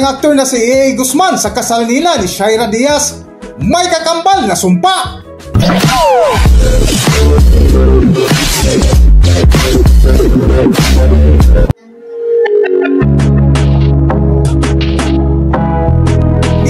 ang aktor na si A.A. Guzman sa kasal nila ni Shaira Diaz, may kakambal na sumpa.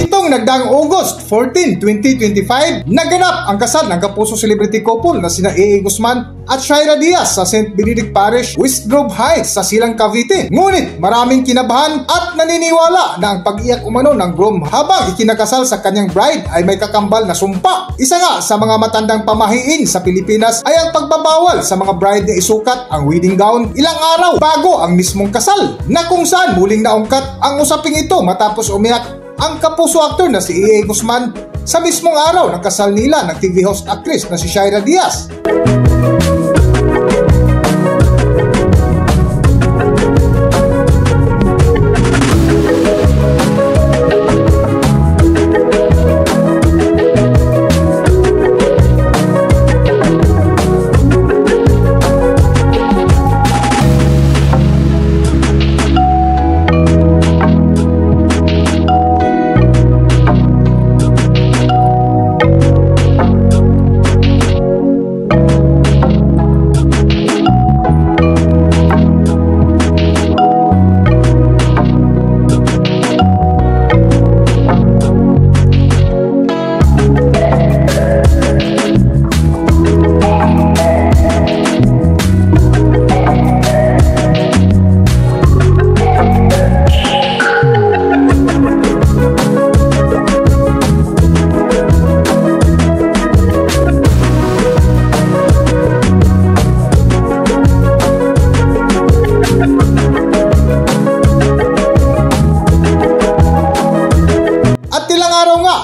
Nitong nagdaang August 14, 2025, naganap ang kasal ng kapuso celebrity couple na sina A.A. Guzman at Shaira Diaz sa St. Benedict Parish, West Grove Heights sa Silang, Cavite. Ngunit maraming kinabahan at naniniwala na ang pag-iyak umano ng groom habang ikinakasal sa kanyang bride ay may kakambal na sumpa. Isa nga sa mga matandang pamahiin sa Pilipinas ay ang pagbabawal sa mga bride na isukat ang wedding gown ilang araw bago ang mismong kasal, na kung saan muling naungkat ang usaping ito matapos umiyak ang kapuso actor na si A.A. Guzman sa mismong araw ng kasal nila ng TV host actress na si Shaira Diaz.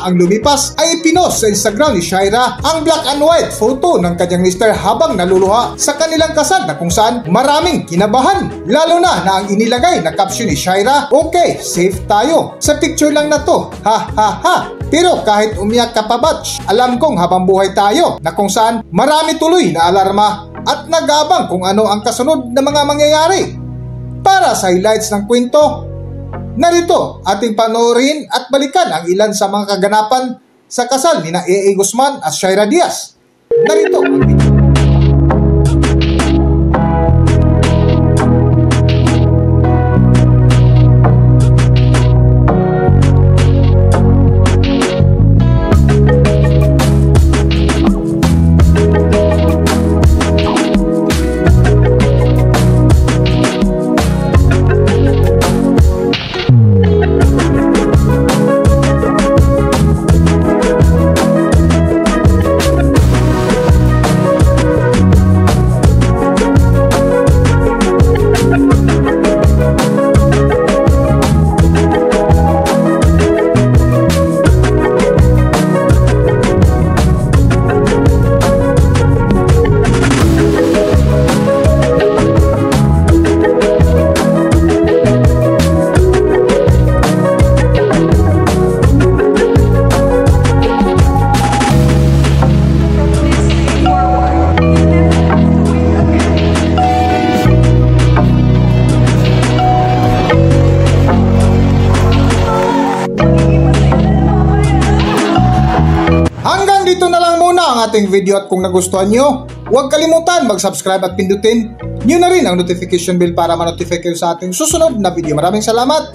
Ang lumipas ay ipinost sa Instagram ni Shaira ang black and white photo ng kanyang mister habang naluluha sa kanilang kasal, na kung saan maraming kinabahan, lalo na ang inilagay na caption ni Shaira, "Okay, safe tayo. Sa picture lang na to. Ha ha ha. Pero kahit umiyak ka pa batch, alam kong habang buhay tayo," na kung saan marami tuloy na alarma at nagabang kung ano ang kasunod na mga mangyayari. Para sa highlights ng kwento, narito ating panoorin at balikan ang ilan sa mga kaganapan sa kasal ni A.A. Guzman at Shaira Diaz. Narito ang video. Dito na lang muna ang ating video, at kung nagustuhan nyo, huwag kalimutan mag-subscribe at pindutin nyo na rin ang notification bell para ma-notify kayo sa ating susunod na video. Maraming salamat!